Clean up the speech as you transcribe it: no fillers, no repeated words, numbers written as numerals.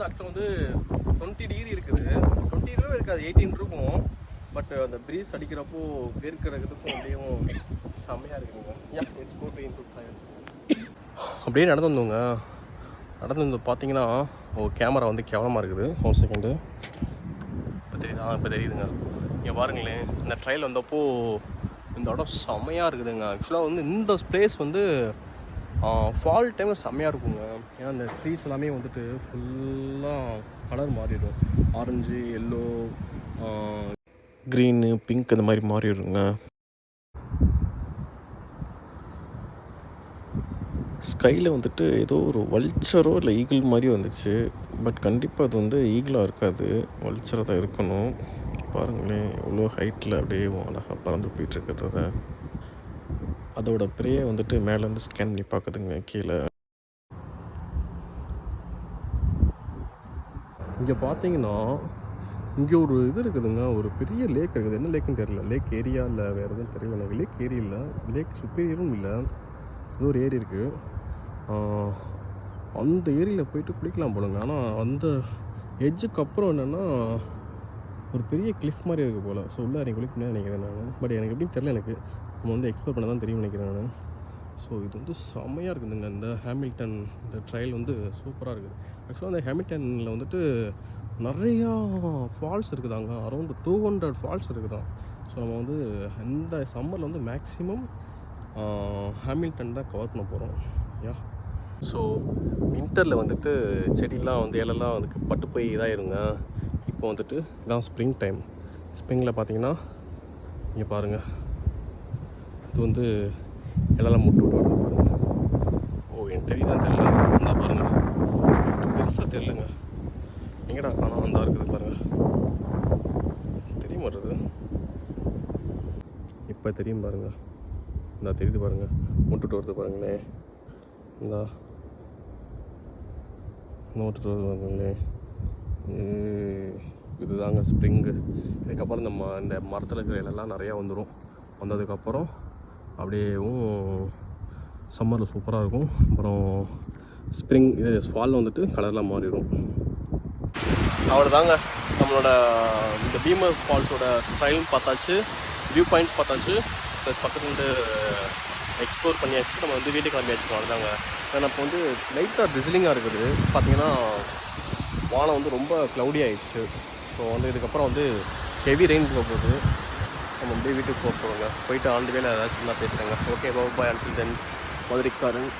வந்து ஆக்சுவலாக வந்து 20 டிகிரி இருக்குது, 20 டிகிரியும் இருக்காது, 18 இருக்கும். பட் அந்த ப்ரீஸ் அடிக்கிறப்போ வேர்க்கிறதுக்கும் அப்படியும் செம்மையாக இருக்குங்க. அப்படியே நடந்து வந்தோங்க. நடந்து வந்து பார்த்தீங்கன்னா கேமரா வந்து கேவலமாக இருக்குது. 1 செகண்டு. இப்போ தெரியுதா? இப்போ தெரியுதுங்க. இங்கே பாருங்களேன், இந்த ட்ரையல் வந்தப்போ இந்த இடம் செம்மையாக இருக்குதுங்க. ஆக்சுவலாக வந்து இந்த பிளேஸ் வந்து ஃபால் டைமில் செம்மையாக இருக்குங்க. ஏன்னா இந்த ட்ரீஸ் எல்லாமே வந்துட்டு ஃபுல்லாக கலர் மாறிடும். ஆரஞ்சு, எல்லோ, க்ரீனு, பிங்க் இந்த மாதிரி மாறிடுங்க. ஸ்கையில் வந்துட்டு ஏதோ ஒரு வல்ச்சரோ இல்லை ஈகிள் மாதிரி வந்துச்சு. பட் கண்டிப்பாக அது வந்து ஈகிளாக இருக்காது, வல்ச்சராக தான் இருக்கணும். பாருங்களேன், எவ்வளோ ஹைட்டில் அப்படியே அழகாக பறந்து போயிட்டுருக்கிறத. அதோட ப்ரேயை வந்துட்டு மேலேருந்து ஸ்கேன் பண்ணி பார்க்குதுங்க கீழே. இங்கே பார்த்தீங்கன்னா இங்கே ஒரு இது இருக்குதுங்க, ஒரு பெரிய லேக் இருக்குது. என்ன லேக்குன்னு தெரியல, லேக் ஏரியா இல்லை வேறு எதுவும் தெரியல எனக்கு. லேக் ஏரி இல்லை, லேக் சுப்பீரியரும் இல்லை, ஏதோ ஒரு ஏரி இருக்குது. அந்த ஏரியில் போயிட்டு குளிக்கலாம் போலுங்க. ஆனால் அந்த எட்ஜுக்கு அப்புறம் என்னென்னா ஒரு பெரிய கிளிஃப் மாதிரி இருக்குது போல். ஸோ உள்ளே இறங்கி குளிக்க முடியாது நினைக்கிறேன் நான். பட் எனக்கு எப்படின்னு தெரியல, எனக்கு நம்ம வந்து எக்ஸ்ப்ளோர் பண்ண தான் தெரியும் நினைக்கிறேன் நான். ஸோ இது வந்து செம்மையாக இருக்குதுங்க. இந்த ஹேமில்டன் இந்த ட்ரையல் வந்து சூப்பராக இருக்குது. ஆக்சுவலாக அந்த ஹேமில்டனில் வந்துட்டு நிறையா ஃபால்ஸ் இருக்குதாங்க. அரௌண்ட் 200 ஃபால்ஸ் இருக்குதான். ஸோ நம்ம வந்து இந்த சம்மரில் வந்து மேக்ஸிமம் ஹேமில்டன் தான் கவர் பண்ண போகிறோம். ஸோ வின்டரில் வந்துட்டு செடியெலாம் வந்து இலெல்லாம் வந்து பட்டு போய் இதாகிருங்க. இப்போ வந்துட்டு இதான் ஸ்ப்ரிங் டைம். ஸ்ப்ரிங்கில் பார்த்தீங்கன்னா இங்கே பாருங்கள், இது வந்து இலெல்லாம் முட்டு விட்டு வருது பாருங்கள். எனக்கு தெரியுதான் தெரியல, இருந்தால் பாருங்கள், பெருசாக தெரியலங்க. எங்கடா ஆனால் வந்தா இருக்குது பாருங்கள், தெரிய மாட்டுறது. இப்போ தெரியும் பாருங்கள், இந்த தெரியுது பாருங்கள், முட்டுட்டு வருது பாருங்களேன். இந்தா நோட்டு வருவாங்களே, இதுதாங்க ஸ்ப்ரிங்கு. இதுக்கப்புறம் இந்த மரத்தில் இருக்கிற இலெல்லாம் நிறையா வந்துடும். வந்ததுக்கப்புறம் அப்படியேவும் சம்மரில் சூப்பராக இருக்கும். அப்புறம் ஸ்ப்ரிங் இது ஃபாலில் வந்துட்டு கலர்லாம் மாறிடும். அவ்வளோதாங்க, நம்மளோட இந்த பீமர் ஃபால்ஸோட ட்ரையலும் பார்த்தாச்சு, வியூ பாயிண்ட்ஸ் பார்த்தாச்சு, ப்ளஸ் பக்கத்துலேருந்து எக்ஸ்ப்ளோர் பண்ணியாச்சு. நம்ம வந்து வீட்டுக்கு கிளம்பியாச்சு. அவ்வளோதாங்க. ஏன்னா இப்போ வந்து லைட்டாக ட்ரிசிலிங்காக இருக்குது. பார்த்தீங்கன்னா வானம் வந்து ரொம்ப க்ளவுடி ஆகிடுச்சு. ஸோ வந்து இதுக்கப்புறம் வந்து ஹெவி ரெயின் போக போகுது. நம்ம அப்படியே வீட்டுக்கு போக போகிறோங்க. போயிட்டு ஆண்டு வேலை ஏதாச்சும் தான் பேசுகிறேங்க. Okay, bye. Until then, மதுரைக்காரன்.